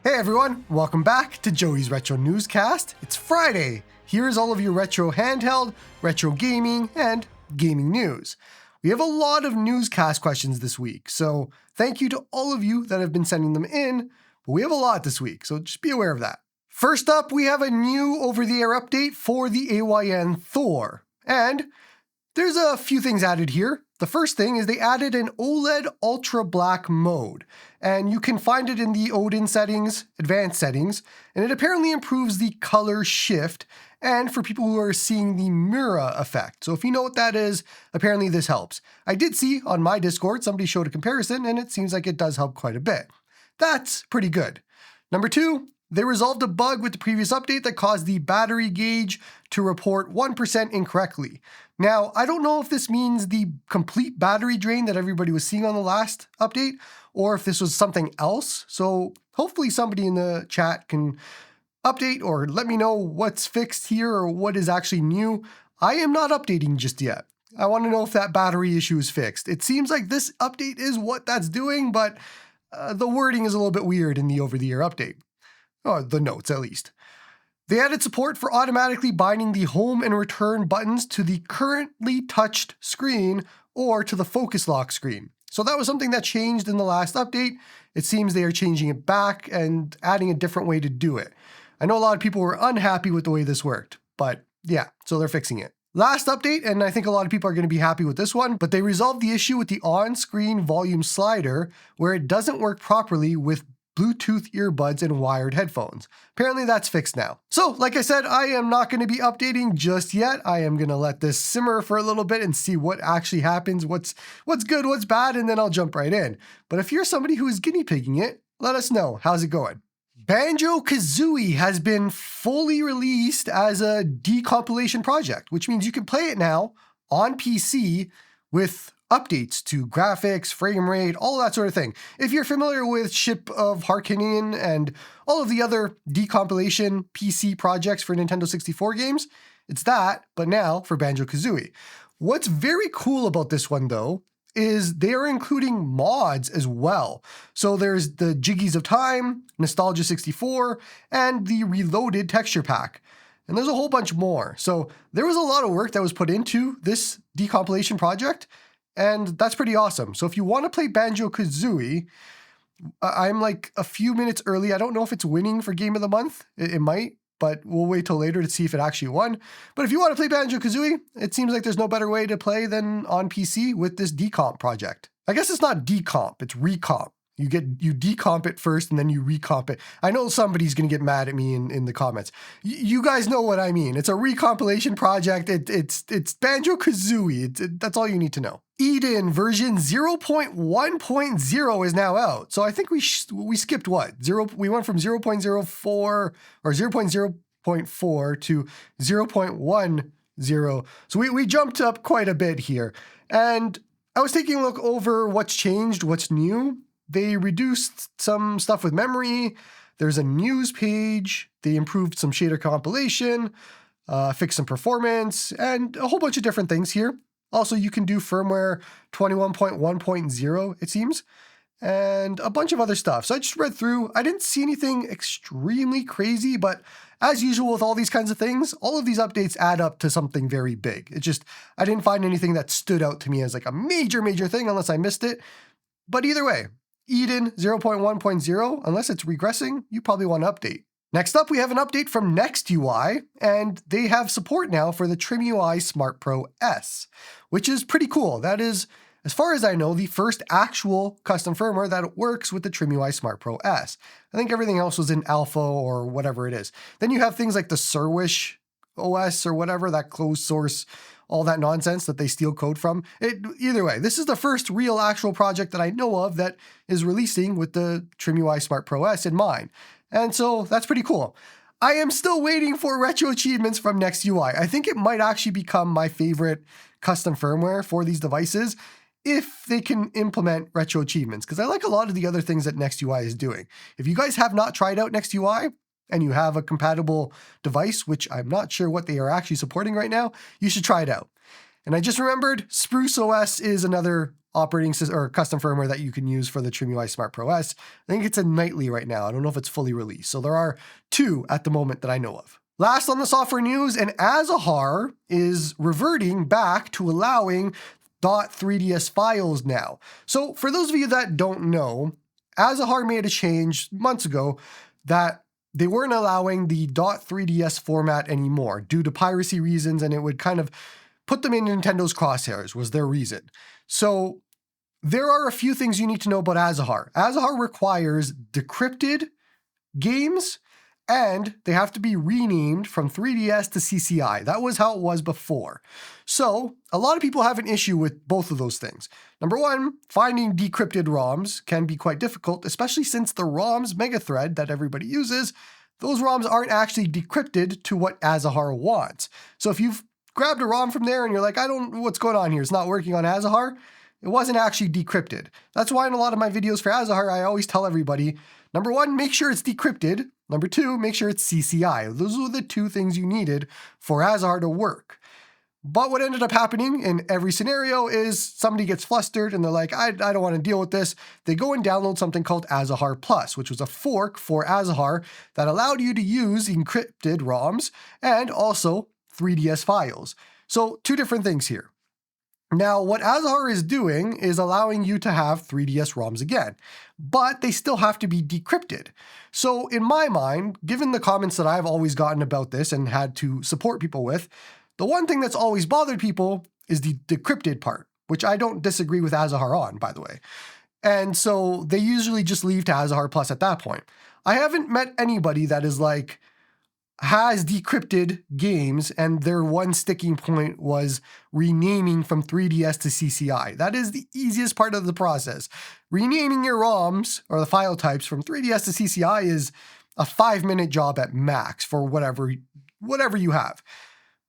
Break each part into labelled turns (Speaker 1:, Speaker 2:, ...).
Speaker 1: Hey everyone, welcome back to Joey's Retro Newscast. It's Friday. Here's all of your retro handheld, retro gaming, and gaming news. We have a lot of newscast questions this week, so thank you to all of you that have been sending them in, but we have a lot this week, so just be aware of that. First up, we have a new over-the-air update for the AYN Thor, and there's a few things added here. The first thing is they added an OLED Ultra Black mode, and you can find it in the Odin settings, advanced settings, and it apparently improves the color shift, and for people who are seeing the mirror effect. So if you know what that is, apparently this helps. I did see on my Discord, somebody showed a comparison, and it seems like it does help quite a bit. That's pretty good. Number two, they resolved a bug with the previous update that caused the battery gauge to report 1% incorrectly. Now, I don't know if this means the complete battery drain that everybody was seeing on the last update, or if this was something else. So hopefully somebody in the chat can update or let me know what's fixed here or what is actually new. I am not updating just yet. I want to know if that battery issue is fixed. It seems like this update is what that's doing, but the wording is a little bit weird in the over-the-air update. Or the notes, at least. They added support for automatically binding the home and return buttons to the currently touched screen or to the focus lock screen. So that was something that changed in the last update. It seems they are changing it back and adding a different way to do it. I know a lot of people were unhappy with the way this worked, but yeah, so they're fixing it. Last update, and I think a lot of people are going to be happy with this one, but they resolved the issue with the on-screen volume slider where it doesn't work properly with Bluetooth earbuds and wired headphones. Apparently that's fixed now. So, like I said, I am not going to be updating just yet. I am going to let this simmer for a little bit and see what actually happens, what's good, what's bad, and then I'll jump right in. But if you're somebody who is guinea pigging it, let us know. How's it going? Banjo Kazooie has been fully released as a decompilation project, which means you can play it now on PC with updates to graphics, frame rate, all that sort of thing. If you're familiar with Ship of Harkinian and all of the other decompilation PC projects for Nintendo 64 games, it's that, but now for Banjo Kazooie. What's very cool about this one, though, is they are including mods as well. So there's the Jiggies of Time, Nostalgia 64, and the Reloaded texture pack. And there's a whole bunch more. So there was a lot of work that was put into this decompilation project, and that's pretty awesome. So if you want to play Banjo Kazooie, I'm like a few minutes early. I don't know if it's winning for Game of the Month. It might, but we'll wait till later to see if it actually won. But if you want to play Banjo Kazooie, it seems like there's no better way to play than on PC with this decomp project. I guess it's not decomp, it's recomp. You decomp it first and then you recomp it. I know somebody's going to get mad at me in the comments. You guys know what I mean. It's a recompilation project. It's Banjo Kazooie. That's all you need to know. Eden version 0.1.0 is now out. So I think we skipped what? We went from 0.04 or 0.0.4 to 0.10. So we jumped up quite a bit here. And I was taking a look over what's changed, what's new. They reduced some stuff with memory. There's a news page. They improved some shader compilation, fixed some performance, and a whole bunch of different things here. Also, you can do firmware 21.1.0, it seems, and a bunch of other stuff. So I just read through. I didn't see anything extremely crazy, but as usual with all these kinds of things, all of these updates add up to something very big. I didn't find anything that stood out to me as like a major thing unless I missed it. But either way, Eden 0.1.0, unless it's regressing, you probably want to update. Next up, we have an update from NextUI, and they have support now for the TrimUI Smart Pro S, which is pretty cool. That is, as far as I know, the first actual custom firmware that works with the TrimUI Smart Pro S. I think everything else was in alpha or whatever it is. Then you have things like the Surwish OS or whatever, that closed source, all that nonsense that they steal code from. Either way, this is the first real actual project that I know of that is releasing with the TrimUI Smart Pro S in mind. And so that's pretty cool. I am still waiting for retro achievements from NextUI. I think it might actually become my favorite custom firmware for these devices if they can implement retro achievements, because I like a lot of the other things that NextUI is doing. If you guys have not tried out NextUI, and you have a compatible device, which I'm not sure what they are actually supporting right now, you should try it out. And I just remembered Spruce OS is another operating system or custom firmware that you can use for the TrimUI Smart Pro S. I think it's a nightly right now. I don't know if it's fully released. So there are 2 at the moment that I know of. Last on the software news, and Azahar is reverting back to allowing .3ds files now. So for those of you that don't know, Azahar made a change months ago that they weren't allowing the .3ds format anymore due to piracy reasons, and it would kind of put them in Nintendo's crosshairs was their reason. So there are a few things you need to know about Azahar. Azahar requires decrypted games, and they have to be renamed from 3DS to CCI. That was how it was before. So a lot of people have an issue with both of those things. Number one, finding decrypted ROMs can be quite difficult, especially since the ROMs megathread that everybody uses, those ROMs aren't actually decrypted to what Azahar wants. So if you've grabbed a ROM from there and you're like, I don't know what's going on here, it's not working on Azahar, it wasn't actually decrypted. That's why in a lot of my videos for Azahar, I always tell everybody, number one, make sure it's decrypted. Number two, make sure it's CCI. Those were the 2 things you needed for Azahar to work. But what ended up happening in every scenario is somebody gets flustered and they're like, I don't want to deal with this. They go and download something called Azahar Plus, which was a fork for Azahar that allowed you to use encrypted ROMs and also 3DS files. So 2 different things here. Now, what Azahar is doing is allowing you to have 3DS ROMs again, but they still have to be decrypted. So in my mind, given the comments that I've always gotten about this and had to support people with, the one thing that's always bothered people is the decrypted part, which I don't disagree with Azahar on, by the way. And so they usually just leave to Azahar Plus at that point. I haven't met anybody that is like, has decrypted games and their one sticking point was renaming from 3DS to CCI. That is the easiest part of the process. Renaming your ROMs or the file types from 3DS to CCI is a 5-minute job at max for whatever you have.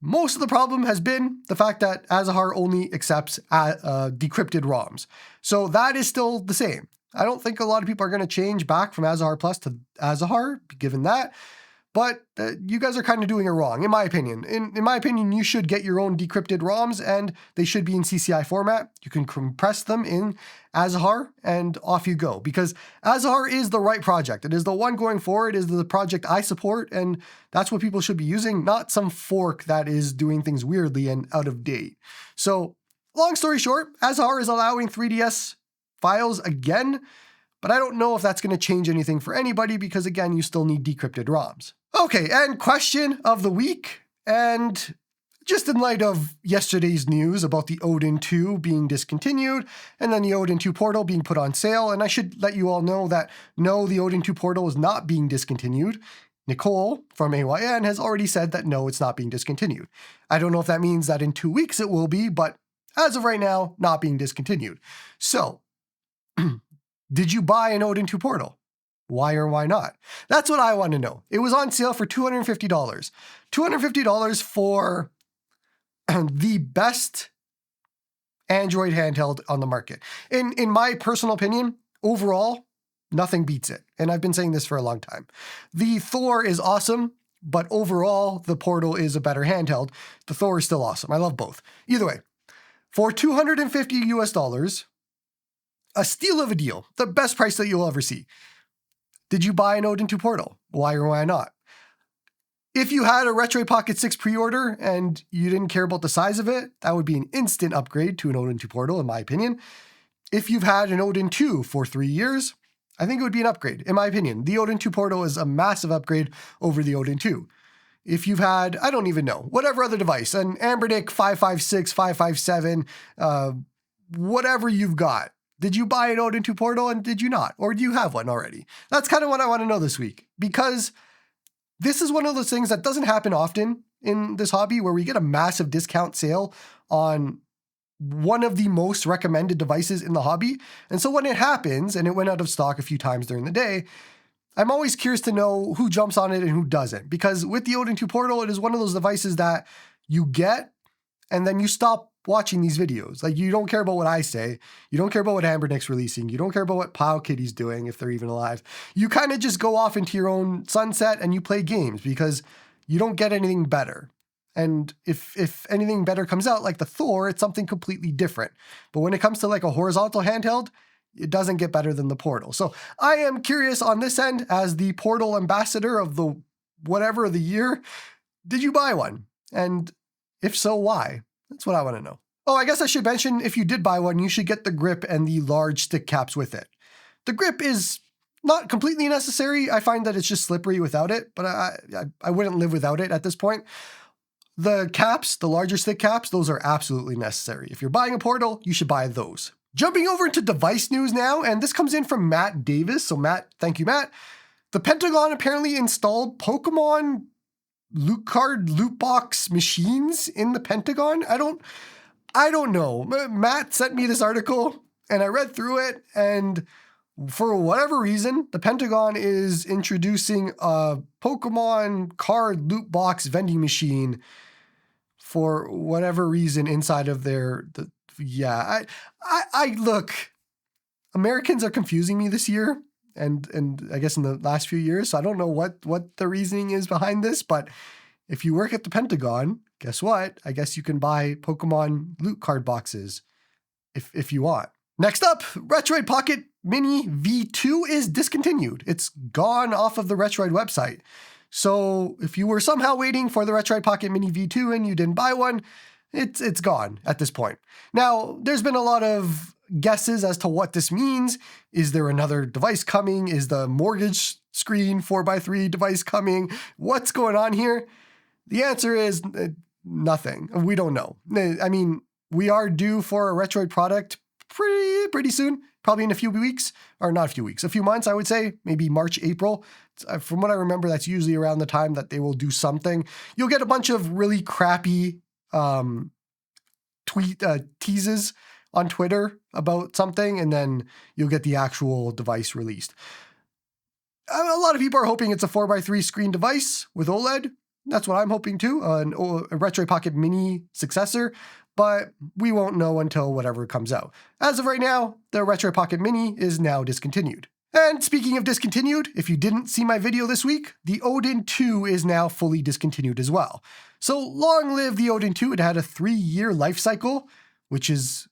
Speaker 1: Most of the problem has been the fact that Azahar only accepts decrypted ROMs. So that is still the same. I don't think a lot of people are going to change back from Azahar Plus to Azahar, given that. But you guys are kind of doing it wrong, in my opinion. In my opinion, you should get your own decrypted ROMs, and they should be in CCI format. You can compress them in Azahar, and off you go. Because Azahar is the right project. It is the one going forward. It is the project I support, and that's what people should be using, not some fork that is doing things weirdly and out of date. So, long story short, Azahar is allowing 3DS files again, but I don't know if that's going to change anything for anybody because, again, you still need decrypted ROMs. Okay, and question of the week, and just in light of yesterday's news about the Odin 2 being discontinued, and then the Odin 2 portal being put on sale, and I should let you all know that no, the Odin 2 portal is not being discontinued. Nicole from AYN has already said that no, it's not being discontinued. I don't know if that means that in 2 weeks it will be, but as of right now, not being discontinued. So, did you buy an Odin 2 portal? Why or why not? That's what I want to know. It was on sale for $250. $250 for the best Android handheld on the market. In my personal opinion, overall, nothing beats it. And I've been saying this for a long time. The Thor is awesome, but overall, the Portal is a better handheld. The Thor is still awesome. I love both. Either way, for $250 a steal of a deal, the best price that you'll ever see. Did you buy an Odin 2 portal? Why or why not? If you had a Retroid Pocket 6 pre-order and you didn't care about the size of it, that would be an instant upgrade to an Odin 2 portal, in my opinion. If you've had an Odin 2 for 3 years, I think it would be an upgrade, in my opinion. The Odin 2 portal is a massive upgrade over the Odin 2. If you've had, I don't even know, whatever other device, an Ambernic 556, 557, whatever you've got, did you buy an Odin 2 portal and did you not? Or do you have one already? That's kind of what I want to know this week, because this is one of those things that doesn't happen often in this hobby where we get a massive discount sale on one of the most recommended devices in the hobby. And so when it happens, and it went out of stock a few times during the day, I'm always curious to know who jumps on it and who doesn't. Because with the Odin 2 portal, it is one of those devices that you get and then you stop watching these videos. Like, you don't care about what I say. You don't care about what Ambernick's releasing. You don't care about what Pile Kitty's doing, if they're even alive. You kind of just go off into your own sunset and you play games because you don't get anything better. And if anything better comes out, like the Thor, it's something completely different. But when it comes to like a horizontal handheld, it doesn't get better than the Portal. So I am curious on this end, as the Portal ambassador of the whatever of the year, did you buy one? And if so, why? That's what I want to know. Oh, I guess I should mention, if you did buy one, you should get the grip and the large stick caps with it. The grip is not completely necessary. I find that it's just slippery without it, but I wouldn't live without it at this point. The caps, the larger stick caps, those are absolutely necessary. If you're buying a Portal, you should buy those. Jumping over into device news now, and this comes in from Matt Davis. So Matt, thank you, Matt. The Pentagon apparently installed Pokemon loot box machines in the Pentagon. I don't know. Matt sent me this article and I read through it, and for whatever reason, the Pentagon is introducing a Pokemon card loot box vending machine for whatever reason inside of I look, Americans are confusing me this year and I guess in the last few years. So I don't know what the reasoning is behind this, but if you work at the Pentagon, guess what? I guess you can buy Pokemon loot card boxes if you want. Next up, Retroid Pocket Mini V2 is discontinued. It's gone off of the Retroid website. So if you were somehow waiting for the Retroid Pocket Mini V2 and you didn't buy one, it's gone at this point. Now, there's been a lot of guesses as to what this means. Is there another device coming? Is the mortgage screen 4x3 device coming? What's going on here? The answer is nothing. We don't know. I mean, we are due for a Retroid product pretty soon, probably in a few weeks, or not a few weeks, a few months, I would say, maybe March, April. From what I remember, that's usually around the time that they will do something. You'll get a bunch of really crappy teases on Twitter about something, and then you'll get the actual device released. A lot of people are hoping it's a 4x3 screen device with OLED. That's what I'm hoping too, a Retroid Pocket Mini successor, but we won't know until whatever comes out. As of right now, the Retroid Pocket Mini is now discontinued. And speaking of discontinued, if you didn't see my video this week, the Odin 2 is now fully discontinued as well. So long live the Odin 2. It had a 3-year life cycle, which is,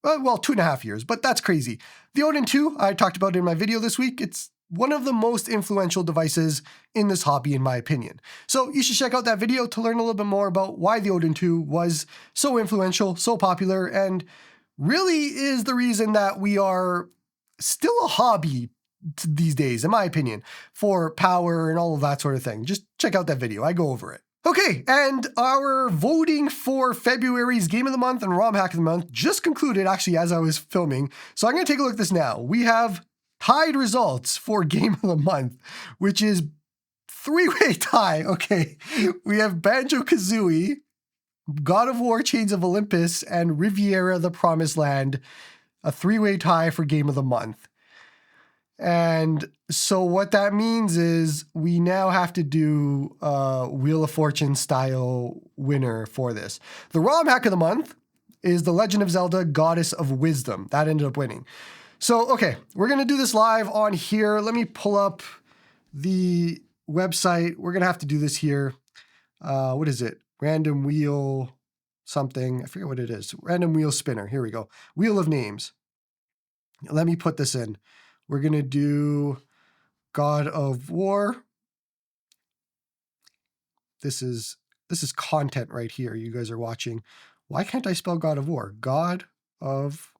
Speaker 1: well, 2.5 years, but that's crazy. The Odin 2, I talked about in my video this week. It's one of the most influential devices in this hobby, in my opinion. So you should check out that video to learn a little bit more about why the Odin 2 was so influential, so popular, and really is the reason that we are still a hobby these days, in my opinion, for power and all of that sort of thing. Just check out that video. I go over it. Okay, and our voting for February's Game of the Month and ROM Hack of the Month just concluded, actually, as I was filming. So I'm going to take a look at this now. We have tied results for Game of the Month, which is 3-way tie. Okay, we have Banjo Kazooie, God of War Chains of Olympus, and Riviera the Promised Land, a 3-way tie for Game of the Month. And so what that means is we now have to do a Wheel of Fortune style winner for this. The ROM Hack of the Month is The Legend of Zelda Goddess of Wisdom. That ended up winning. So, okay, we're going to do this live on here. Let me pull up the website. We're going to have to do this here. What is it? Random wheel something. I forget what it is. Random wheel spinner. Here we go. Wheel of names. Let me put this in. We're going to do God of War. This is content right here. You guys are watching. Why can't I spell God of War? God of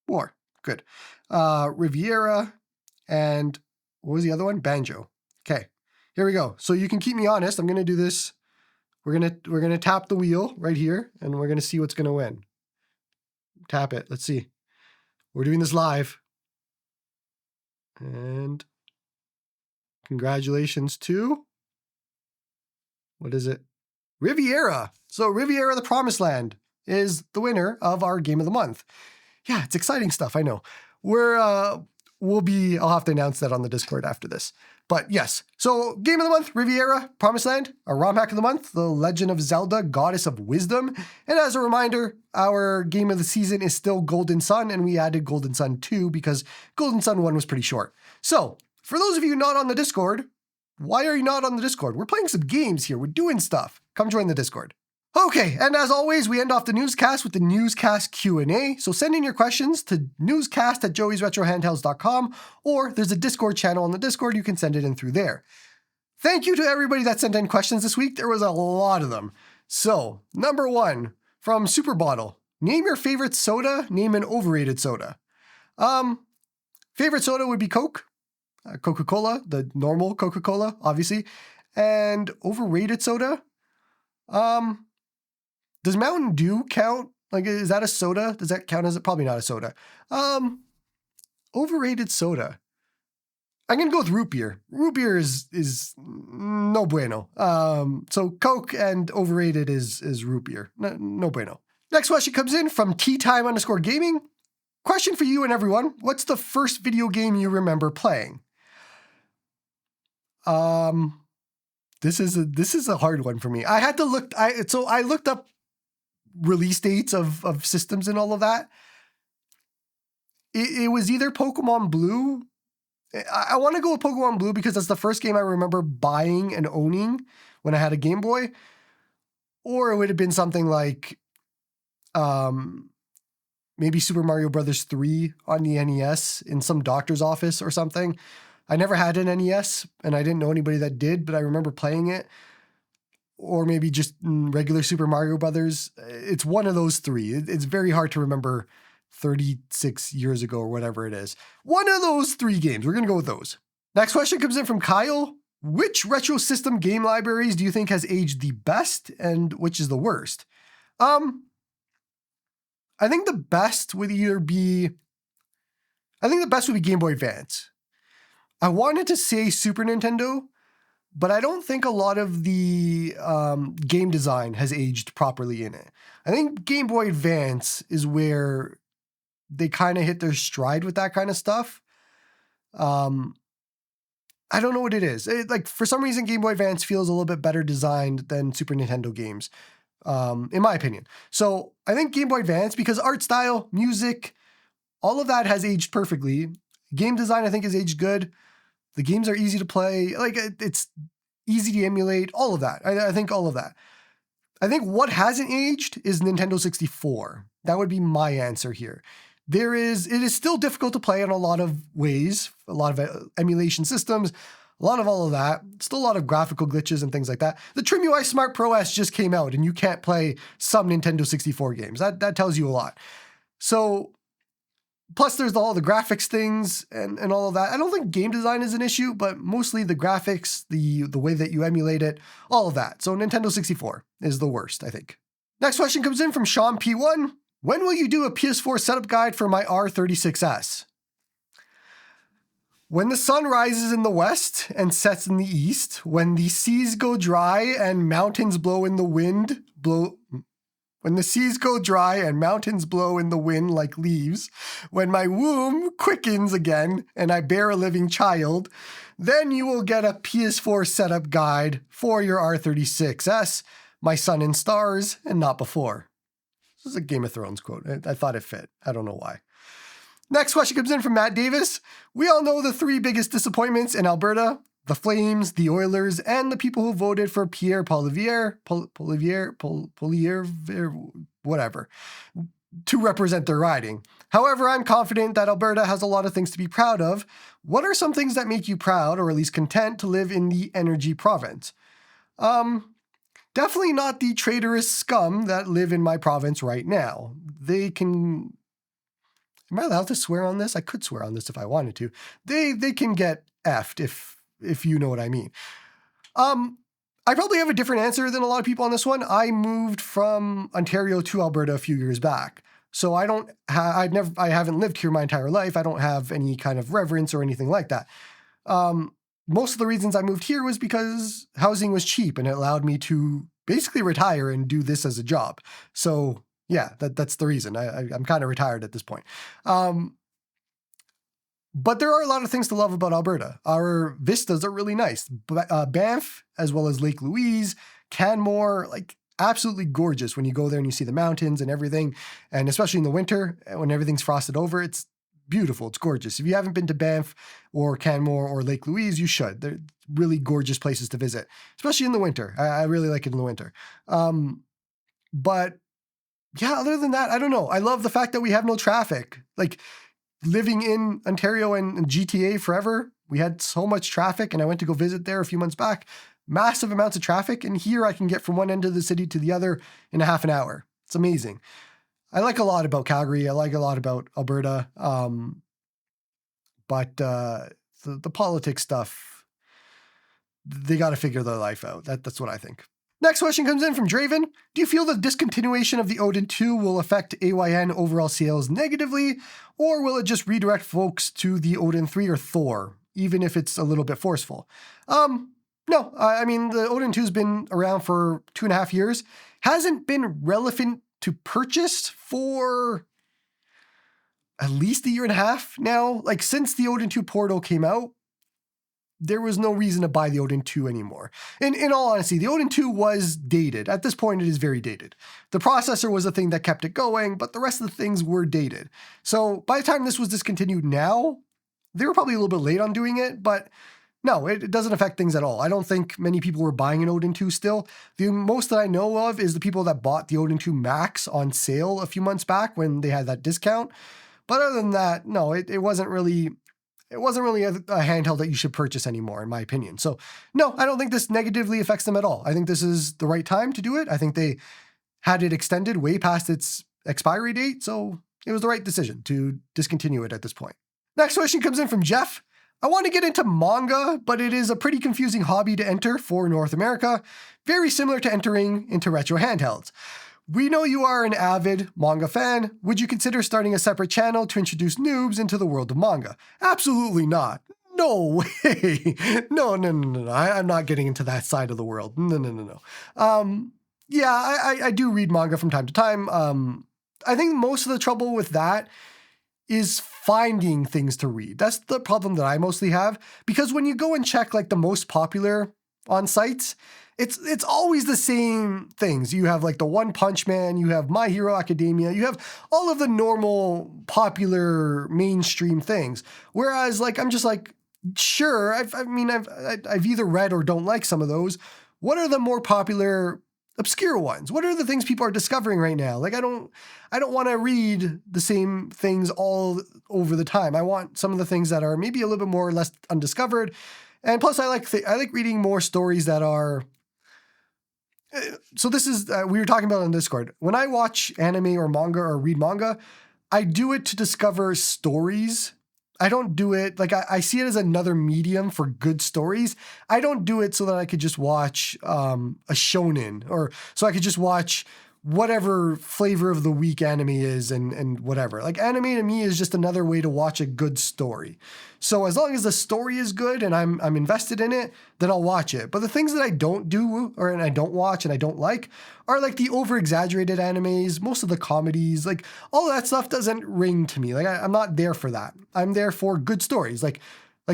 Speaker 1: War. Good. Riviera, and what was the other one? Banjo. Okay, here we go. So you can keep me honest. I'm gonna do this. We're gonna tap the wheel right here, and we're gonna see what's gonna win. Tap it. Let's see. We're doing this live. And congratulations to, what is it? Riviera. So Riviera the Promised Land is the winner of our Game of the Month. Yeah, it's exciting stuff, I know. I'll have to announce that on the Discord after this. But yes, so Game of the Month, Riviera, Promised Land. Our ROM Hack of the Month, The Legend of Zelda, Goddess of Wisdom. And as a reminder, our game of the season is still Golden Sun, and we added Golden Sun 2 because Golden Sun 1 was pretty short. So, for those of you not on the Discord, why are you not on the Discord? We're playing some games here. We're doing stuff. Come join the Discord. Okay, and as always, we end off the newscast with the newscast Q&A. So send in your questions to newscast@joeysretrohandhelds.com, or there's a Discord channel on the Discord. You can send it in through there. Thank you to everybody that sent in questions this week. There was a lot of them. So, number 1 from Super Bottle. Name your favorite soda. Name an overrated soda. Favorite soda would be Coke. Coca-Cola, the normal Coca-Cola, obviously. And overrated soda? Does Mountain Dew count? Like, is that a soda? Does that count as it? Probably not a soda. Overrated soda. I'm going to go with root beer. Root beer is no bueno. So Coke and overrated is root beer. No bueno. Next question comes in from teatime_gaming. Question for you and everyone. What's the first video game you remember playing? This is a hard one for me. I had to look. I looked up release dates of systems and all of that. It was either Pokemon Blue. I want to go with Pokemon Blue because that's the first game I remember buying and owning when I had a Game Boy. Or it would have been something like maybe Super Mario Brothers 3 on the NES in some doctor's office or something. I never had an NES and I didn't know anybody that did, but I remember playing it. Or maybe just regular Super Mario Brothers. It's one of those 3. It's very hard to remember 36 years ago or whatever it is. One of those 3 games. We're going to go with those. Next question comes in from Kyle. Which retro system game libraries do you think has aged the best and which is the worst? I think the best would be Game Boy Advance. I wanted to say Super Nintendo, but I don't think a lot of the game design has aged properly in it. I think Game Boy Advance is where they kind of hit their stride with that kind of stuff. I don't know what it is. For some reason, Game Boy Advance feels a little bit better designed than Super Nintendo games, in my opinion. So I think Game Boy Advance, because art style, music, all of that has aged perfectly. Game design, I think, has aged good. The games are easy to play. It's easy to emulate. All of that. I think all of that. I think what hasn't aged is Nintendo 64. That would be my answer here. It is still difficult to play in a lot of ways, a lot of emulation systems, a lot of all of that. Still a lot of graphical glitches and things like that. The TrimUI Smart Pro S just came out and you can't play some Nintendo 64 games. That tells you a lot. So, plus there's all the graphics things and all of that. I don't think game design is an issue, but mostly the graphics, the way that you emulate it, all of that. So Nintendo 64 is the worst, I think. Next question comes in from Sean P1. When will you do a PS4 setup guide for my R36S? When the sun rises in the west and sets in the east, when the seas go dry and mountains blow in the wind, when the seas go dry and mountains blow in the wind like leaves, when my womb quickens again and I bear a living child, then you will get a PS4 setup guide for your R36S, my sun and stars, and not before. This is a Game of Thrones quote. I thought it fit. I don't know why. Next question comes in from Matt Davis. We all know the 3 biggest disappointments in Alberta: the Flames, the Oilers, and the people who voted for Pierre Poilievre, whatever, to represent their riding. However, I'm confident that Alberta has a lot of things to be proud of. What are some things that make you proud, or at least content, to live in the energy province? Definitely not the traitorous scum that live in my province right now. Am I allowed to swear on this? I could swear on this if I wanted to. They can get effed if you know what I mean. I probably have a different answer than a lot of people on this one. I moved from Ontario to Alberta a few years back. So I haven't lived here my entire life. I don't have any kind of reverence or anything like that. Most of the reasons I moved here was because housing was cheap and it allowed me to basically retire and do this as a job. So yeah, that's the reason. I'm kind of retired at this point. But there are a lot of things to love about Alberta. Our vistas are really nice. Banff, as well as Lake Louise, Canmore, absolutely gorgeous when you go there and you see the mountains and everything. And especially in the winter, when everything's frosted over, it's beautiful. It's gorgeous. If you haven't been to Banff or Canmore or Lake Louise, you should. They're really gorgeous places to visit, especially in the winter. I really like it in the winter. But yeah, other than that, I don't know. I love the fact that we have no traffic. Like living in Ontario and GTA forever, we had so much traffic, and I went to go visit there a few months back. Massive amounts of traffic, and here I can get from one end of the city to the other in a half an hour. It's amazing. I like a lot about Calgary. I like a lot about Alberta. But the politics stuff, they got to figure their life out. That's what I think. Next question comes in from Draven. Do you feel the discontinuation of the Odin 2 will affect AYN overall sales negatively, or will it just redirect folks to the Odin 3 or Thor, even if it's a little bit forceful? No, I mean, the Odin 2 has been around for 2.5 years, hasn't been relevant to purchase for at least 1.5 years now. Like since the Odin 2 Portal came out, there was no reason to buy the Odin 2 anymore. In all honesty, the Odin 2 was dated. At this point, it is very dated. The processor was the thing that kept it going, but the rest of the things were dated. So by the time this was discontinued now, they were probably a little bit late on doing it, but no, it doesn't affect things at all. I don't think many people were buying an Odin 2 still. The most that I know of is the people that bought the Odin 2 Max on sale a few months back when they had that discount. But other than that, no, it wasn't really a handheld that you should purchase anymore, in my opinion. So no, I don't think this negatively affects them at all. I think this is the right time to do it. I think they had it extended way past its expiry date, so it was the right decision to discontinue it at this point. Next question comes in from Jeff. I want to get into manga, but it is a pretty confusing hobby to enter for North America, very similar to entering into retro handhelds. We know you are an avid manga fan. Would you consider starting a separate channel to introduce noobs into the world of manga? Absolutely not. No way. No. I'm not getting into that side of the world. No. Yeah, I do read manga from time to time. I think most of the trouble with that is finding things to read. That's the problem that I mostly have, because when you go and check like the most popular on sites, it's always the same things. You have like the One Punch Man, you have My Hero Academia, you have all of the normal popular mainstream things. Whereas like I'm just like, sure, I've either read or don't like some of those. What are the more popular obscure ones? What are the things people are discovering right now? Like I don't want to read the same things all over the time. I want some of the things that are maybe a little bit more or less undiscovered. And plus I like reading more stories that are. So this is, we were talking about on Discord. When I watch anime or manga or read manga, I do it to discover stories. I don't do it, like I see it as another medium for good stories. I don't do it so that I could just watch a shonen, or so I could just watch whatever flavor of the week anime is and whatever. Like anime to me is just another way to watch a good story. So as long as the story is good and I'm invested in it, then I'll watch it. But the things that I don't do and I don't watch and I don't like are like the over-exaggerated animes, most of the comedies, like all of that stuff doesn't ring to me. Like I'm not there for that. I'm there for good stories. Like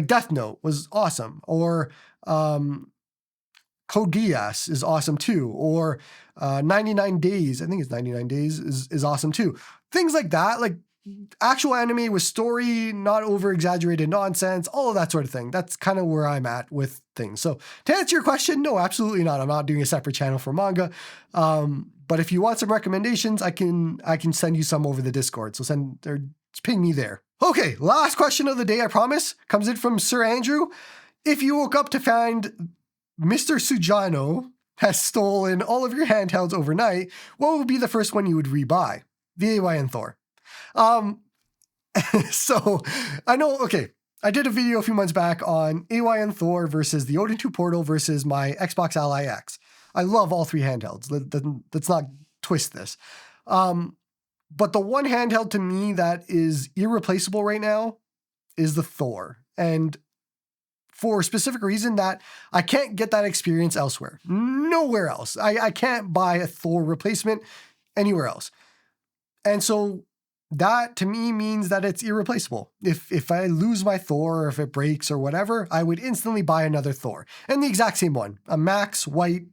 Speaker 1: Death Note was awesome, or Code Geass is awesome too, or 99 Days, I think it's 99 Days is awesome too. Things like that, like actual anime with story, not over-exaggerated nonsense, all of that sort of thing. That's kind of where I'm at with things. So to answer your question, no, absolutely not. I'm not doing a separate channel for manga. But if you want some recommendations, I can send you some over the Discord. So ping me there. Okay, last question of the day, I promise, comes in from Sir Andrew. If you woke up to find Mr. Sujano has stolen all of your handhelds overnight, what would be the first one you would rebuy? The AYN Thor. So I know, okay, I did a video a few months back on AYN Thor versus the Odin 2 Portal versus my Xbox Ally X. I love all three handhelds. Let's not twist this. But the one handheld to me that is irreplaceable right now is the Thor. And for a specific reason that I can't get that experience elsewhere. Nowhere else. I can't buy a Thor replacement anywhere else. And so that to me means that it's irreplaceable. If I lose my Thor, or if it breaks or whatever, I would instantly buy another Thor. And the exact same one, a max white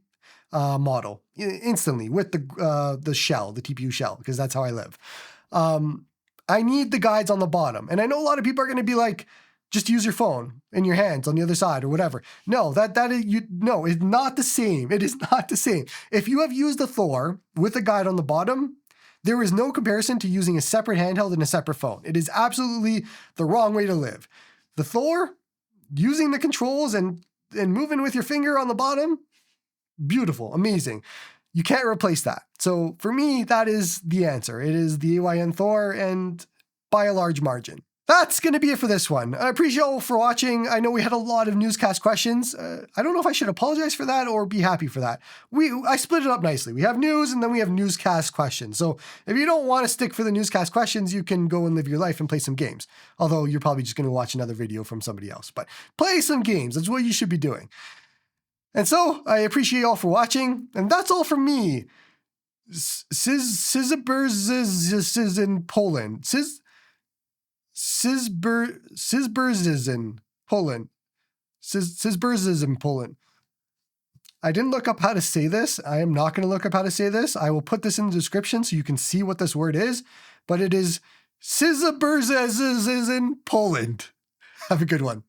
Speaker 1: model, instantly with the shell, the TPU shell, because that's how I live. I need the guides on the bottom. And I know a lot of people are going to be like, just use your phone in your hands on the other side or whatever. No, it's not the same. It is not the same. If you have used the Thor with a guide on the bottom, there is no comparison to using a separate handheld and a separate phone. It is absolutely the wrong way to live. The Thor, using the controls and moving with your finger on the bottom, beautiful, amazing. You can't replace that. So for me, that is the answer. It is the AYN Thor, and by a large margin. That's going to be it for this one. I appreciate you all for watching. I know we had a lot of newscast questions. I don't know if I should apologize for that or be happy for that. I split it up nicely. We have news and then we have newscast questions. So if you don't want to stick for the newscast questions, you can go and live your life and play some games. Although you're probably just going to watch another video from somebody else. But play some games. That's what you should be doing. And so I appreciate you all for watching. And that's all from me. Sizbers is in Poland. Sizbers is in Poland. Sizbers is in Poland. I didn't look up how to say this. I am not going to look up how to say this. I will put this in the description so you can see what this word is. But it is Sizbers is in Poland. Have a good one.